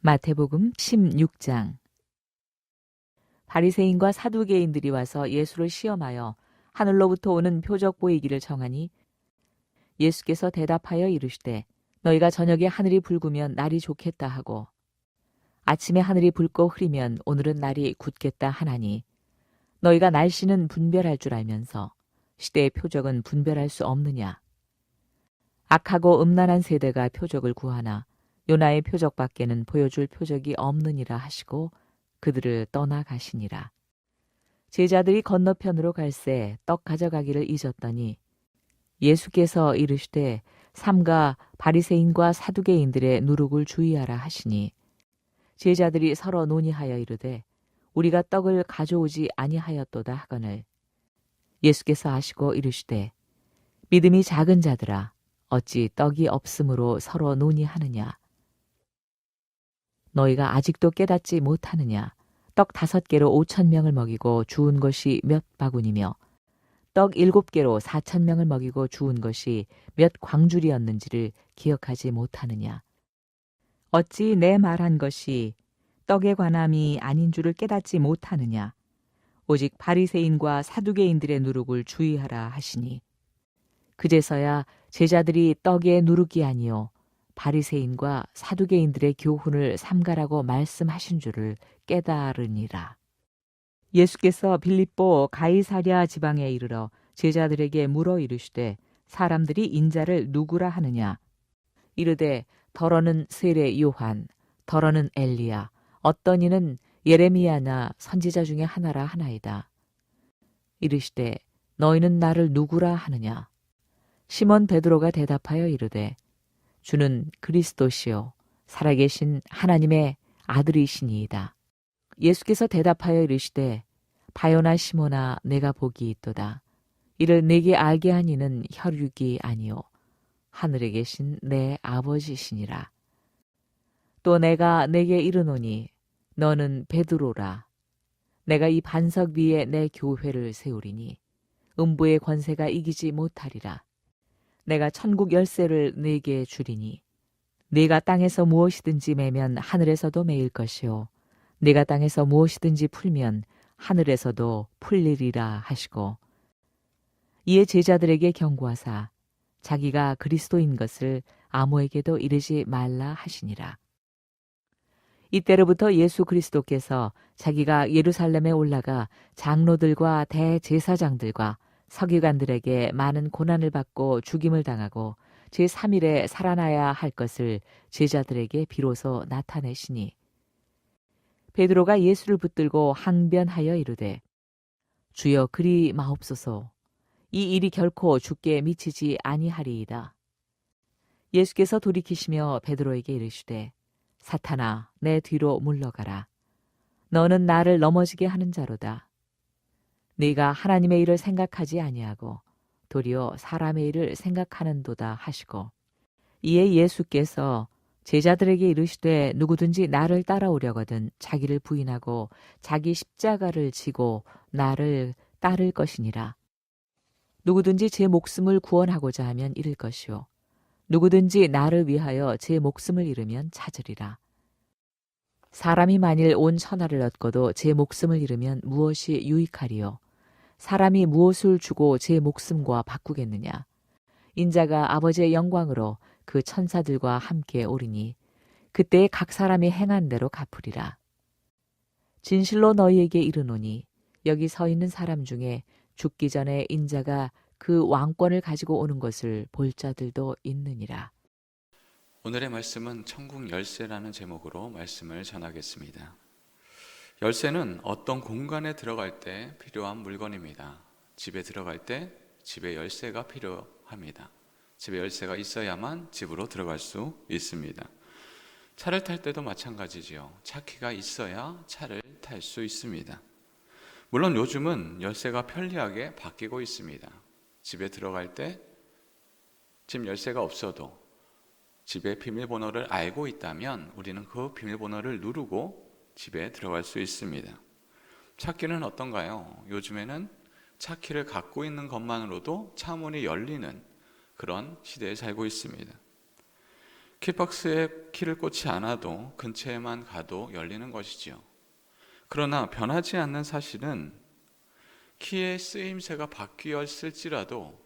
마태복음 16장. 바리새인과 사두개인들이 와서 예수를 시험하여 하늘로부터 오는 표적 보이기를 청하니 예수께서 대답하여 이르시되 너희가 저녁에 하늘이 붉으면 날이 좋겠다 하고 아침에 하늘이 붉고 흐리면 오늘은 날이 굳겠다 하나니 너희가 날씨는 분별할 줄 알면서 시대의 표적은 분별할 수 없느냐. 악하고 음란한 세대가 표적을 구하나 요나의 표적밖에는 보여줄 표적이 없느니라 하시고 그들을 떠나가시니라. 제자들이 건너편으로 갈새 떡 가져가기를 잊었더니 예수께서 이르시되 삼가 바리새인과 사두개인들의 누룩을 주의하라 하시니 제자들이 서로 논의하여 이르되 우리가 떡을 가져오지 아니하였도다 하거늘 예수께서 아시고 이르시되 믿음이 작은 자들아 어찌 떡이 없으므로 서로 논의하느냐. 너희가 아직도 깨닫지 못하느냐. 떡 5개로 5,000명을 먹이고 주운 것이 몇 바구니며 떡 7개로 4,000명을 먹이고 주운 것이 몇 광줄이었는지를 기억하지 못하느냐. 어찌 내 말한 것이 떡에 관함이 아닌 줄을 깨닫지 못하느냐. 오직 바리새인과 사두개인들의 누룩을 주의하라 하시니 그제서야 제자들이 떡의 누룩이 아니요 바리새인과 사두개인들의 교훈을 삼가라고 말씀하신 줄을 깨달으니라. 예수께서 빌립보 가이사랴 지방에 이르러 제자들에게 물어 이르시되 사람들이 인자를 누구라 하느냐. 이르되 더러는 세례 요한, 더러는 엘리야, 어떤 이는 예레미야나 선지자 중에 하나라 하나이다. 이르시되 너희는 나를 누구라 하느냐. 시몬 베드로가 대답하여 이르되 주는 그리스도시요 살아계신 하나님의 아들이시니이다. 예수께서 대답하여 이르시되 바요나 시몬아 내가 복이 있도다. 이를 내게 알게 한 이는 혈육이 아니요 하늘에 계신 내 아버지시니라. 또 내가 내게 이르노니 너는 베드로라. 내가 이 반석 위에 내 교회를 세우리니 음부의 권세가 이기지 못하리라. 내가 천국 열쇠를 네게 주리니 네가 땅에서 무엇이든지 매면 하늘에서도 매일 것이요 네가 땅에서 무엇이든지 풀면 하늘에서도 풀리리라 하시고 이에 제자들에게 경고하사 자기가 그리스도인 것을 아무에게도 이르지 말라 하시니라. 이때로부터 예수 그리스도께서 자기가 예루살렘에 올라가 장로들과 대제사장들과 서기관들에게 많은 고난을 받고 죽임을 당하고 제3일에 살아나야 할 것을 제자들에게 비로소 나타내시니 베드로가 예수를 붙들고 항변하여 이르되 주여 그리 마옵소서. 이 일이 결코 주께 미치지 아니하리이다. 예수께서 돌이키시며 베드로에게 이르시되 사탄아 내 뒤로 물러가라. 너는 나를 넘어지게 하는 자로다. 네가 하나님의 일을 생각하지 아니하고 도리어 사람의 일을 생각하는도다 하시고 이에 예수께서 제자들에게 이르시되 누구든지 나를 따라오려거든 자기를 부인하고 자기 십자가를 지고 나를 따를 것이니라. 누구든지 제 목숨을 구원하고자 하면 잃을 것이요 누구든지 나를 위하여 제 목숨을 잃으면 찾으리라. 사람이 만일 온 천하를 얻고도 제 목숨을 잃으면 무엇이 유익하리요? 사람이 무엇을 주고 제 목숨과 바꾸겠느냐? 인자가 아버지의 영광으로 그 천사들과 함께 오리니 그때에 각 사람이 행한 대로 갚으리라. 진실로 너희에게 이르노니 여기 서 있는 사람 중에 죽기 전에 인자가 그 왕권을 가지고 오는 것을 볼 자들도 있느니라. 오늘의 말씀은 천국 열쇠라는 제목으로 말씀을 전하겠습니다. 열쇠는 어떤 공간에 들어갈 때 필요한 물건입니다. 집에 들어갈 때 집에 열쇠가 필요합니다. 집에 열쇠가 있어야만 집으로 들어갈 수 있습니다. 차를 탈 때도 마찬가지지요. 차키가 있어야 차를 탈 수 있습니다. 물론 요즘은 열쇠가 편리하게 바뀌고 있습니다. 집에 들어갈 때 집 열쇠가 없어도 집의 비밀번호를 알고 있다면 우리는 그 비밀번호를 누르고 집에 들어갈 수 있습니다. 차키는 어떤가요? 요즘에는 차키를 갖고 있는 것만으로도 차문이 열리는 그런 시대에 살고 있습니다. 키박스에 키를 꽂지 않아도 근처에만 가도 열리는 것이지요. 그러나 변하지 않는 사실은 키의 쓰임새가 바뀌었을지라도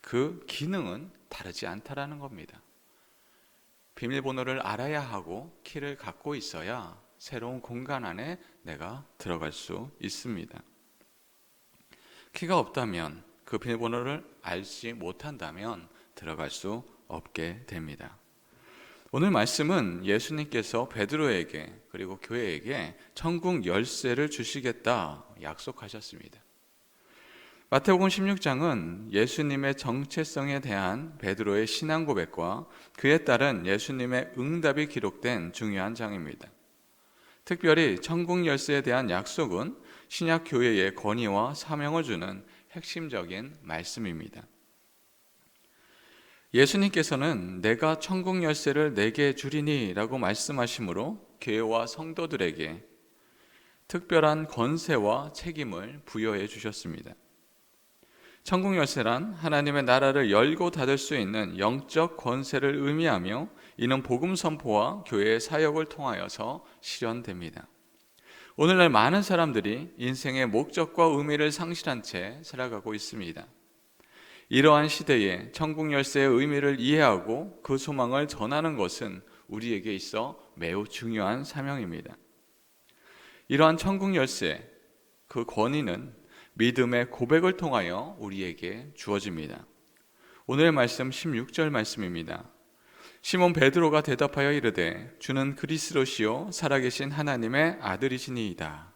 그 기능은 다르지 않다라는 겁니다. 비밀번호를 알아야 하고 키를 갖고 있어야 새로운 공간 안에 내가 들어갈 수 있습니다. 키가 없다면, 그 비밀번호를 알지 못한다면 들어갈 수 없게 됩니다. 오늘 말씀은 예수님께서 베드로에게 그리고 교회에게 천국 열쇠를 주시겠다 약속하셨습니다. 마태복음 16장은 예수님의 정체성에 대한 베드로의 신앙 고백과 그에 따른 예수님의 응답이 기록된 중요한 장입니다. 특별히 천국 열쇠에 대한 약속은 신약 교회의 권위와 사명을 주는 핵심적인 말씀입니다. 예수님께서는 내가 천국 열쇠를 내게 주리니 라고 말씀하심으로 교회와 성도들에게 특별한 권세와 책임을 부여해 주셨습니다. 천국 열쇠란 하나님의 나라를 열고 닫을 수 있는 영적 권세를 의미하며 이는 복음 선포와 교회의 사역을 통하여서 실현됩니다. 오늘날 많은 사람들이 인생의 목적과 의미를 상실한 채 살아가고 있습니다. 이러한 시대에 천국 열쇠의 의미를 이해하고 그 소망을 전하는 것은 우리에게 있어 매우 중요한 사명입니다. 이러한 천국 열쇠, 그 권위는 믿음의 고백을 통하여 우리에게 주어집니다. 오늘의 말씀 16절 말씀입니다. 시몬 베드로가 대답하여 이르되 주는 그리스도시요 살아계신 하나님의 아들이시니이다.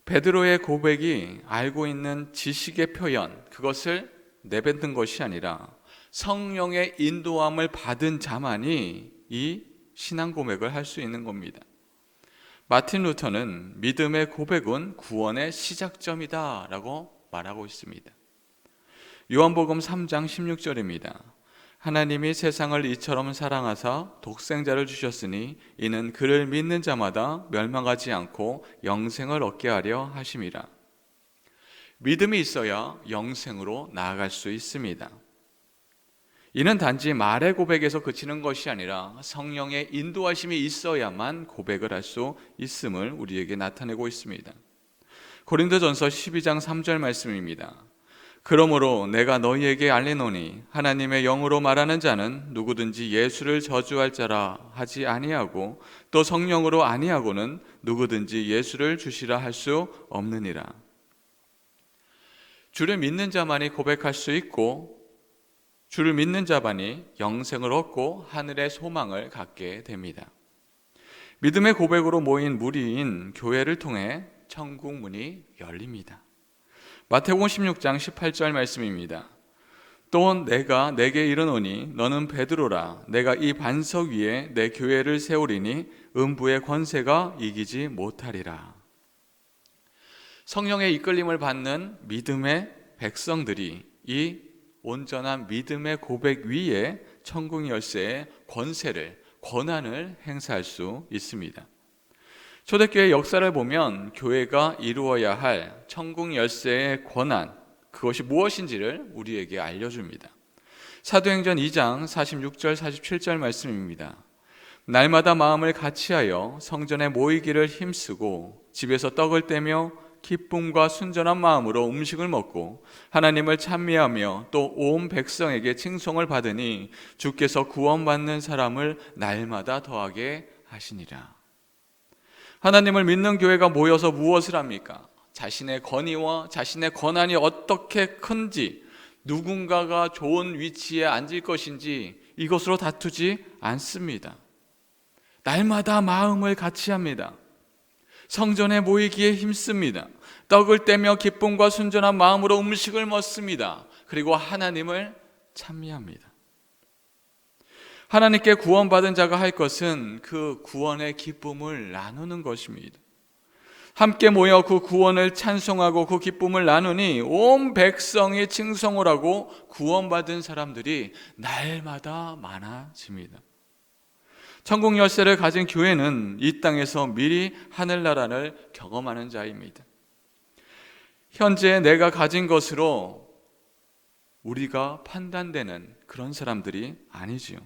베드로의 고백이 알고 있는 지식의 표현, 그것을 내뱉는 것이 아니라 성령의 인도함을 받은 자만이 이 신앙 고백을 할 수 있는 겁니다. 마틴 루터는 믿음의 고백은 구원의 시작점이다 라고 말하고 있습니다. 요한복음 3장 16절입니다. 하나님이 세상을 이처럼 사랑하사 독생자를 주셨으니 이는 그를 믿는 자마다 멸망하지 않고 영생을 얻게 하려 하심이라. 믿음이 있어야 영생으로 나아갈 수 있습니다. 이는 단지 말의 고백에서 그치는 것이 아니라 성령의 인도하심이 있어야만 고백을 할 수 있음을 우리에게 나타내고 있습니다. 고린도전서 12장 3절 말씀입니다. 그러므로 내가 너희에게 알리노니 하나님의 영으로 말하는 자는 누구든지 예수를 저주할 자라 하지 아니하고 또 성령으로 아니하고는 누구든지 예수를 주시라 할 수 없느니라. 주를 믿는 자만이 고백할 수 있고 주를 믿는 자만이 영생을 얻고 하늘의 소망을 갖게 됩니다. 믿음의 고백으로 모인 무리인 교회를 통해 천국 문이 열립니다. 마태복음 16장 18절 말씀입니다. 또 내가 내게 이르노니 너는 베드로라. 내가 이 반석 위에 내 교회를 세우리니 음부의 권세가 이기지 못하리라. 성령의 이끌림을 받는 믿음의 백성들이 이 온전한 믿음의 고백 위에 천국 열쇠의 권한을 행사할 수 있습니다. 초대교회 역사를 보면 교회가 이루어야 할 천국 열쇠의 권한, 그것이 무엇인지를 우리에게 알려줍니다. 사도행전 2장 46절 47절 말씀입니다. 날마다 마음을 같이하여 성전에 모이기를 힘쓰고 집에서 떡을 떼며 기쁨과 순전한 마음으로 음식을 먹고 하나님을 찬미하며 또 온 백성에게 칭송을 받으니 주께서 구원받는 사람을 날마다 더하게 하시니라. 하나님을 믿는 교회가 모여서 무엇을 합니까? 자신의 권위와 자신의 권한이 어떻게 큰지, 누군가가 좋은 위치에 앉을 것인지 이것으로 다투지 않습니다. 날마다 마음을 같이 합니다. 성전에 모이기에 힘씁니다. 떡을 떼며 기쁨과 순전한 마음으로 음식을 먹습니다. 그리고 하나님을 찬미합니다. 하나님께 구원받은 자가 할 것은 그 구원의 기쁨을 나누는 것입니다. 함께 모여 그 구원을 찬송하고 그 기쁨을 나누니 온 백성이 칭송을 하고 구원받은 사람들이 날마다 많아집니다. 천국 열쇠를 가진 교회는 이 땅에서 미리 하늘나라를 경험하는 자입니다. 현재 내가 가진 것으로 우리가 판단되는 그런 사람들이 아니지요.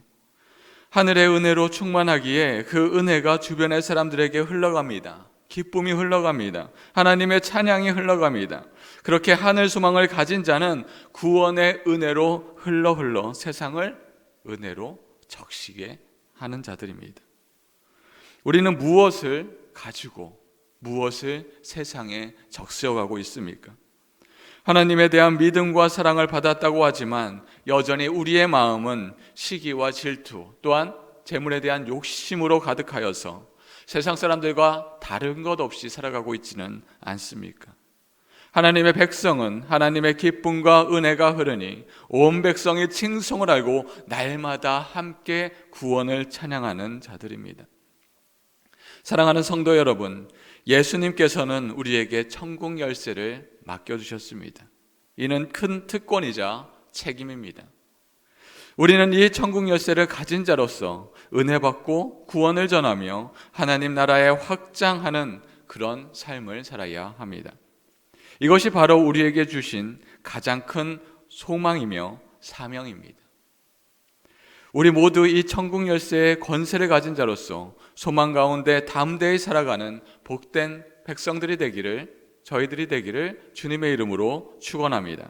하늘의 은혜로 충만하기에 그 은혜가 주변의 사람들에게 흘러갑니다. 기쁨이 흘러갑니다. 하나님의 찬양이 흘러갑니다. 그렇게 하늘 소망을 가진 자는 구원의 은혜로 흘러 세상을 은혜로 적시게 하는 자들입니다. 우리는 무엇을 가지고 무엇을 세상에 적셔가고 있습니까? 하나님에 대한 믿음과 사랑을 받았다고 하지만 여전히 우리의 마음은 시기와 질투 또한 재물에 대한 욕심으로 가득하여서 세상 사람들과 다른 것 없이 살아가고 있지는 않습니까? 하나님의 백성은 하나님의 기쁨과 은혜가 흐르니 온 백성이 칭송을 알고 날마다 함께 구원을 찬양하는 자들입니다. 사랑하는 성도 여러분, 예수님께서는 우리에게 천국 열쇠를 맡겨주셨습니다. 이는 큰 특권이자 책임입니다. 우리는 이 천국 열쇠를 가진 자로서 은혜 받고 구원을 전하며 하나님 나라에 확장하는 그런 삶을 살아야 합니다. 이것이 바로 우리에게 주신 가장 큰 소망이며 사명입니다. 우리 모두 이 천국 열쇠의 권세를 가진 자로서 소망 가운데 담대히 살아가는 복된 백성들이 되기를, 저희들이 되기를 주님의 이름으로 축원합니다.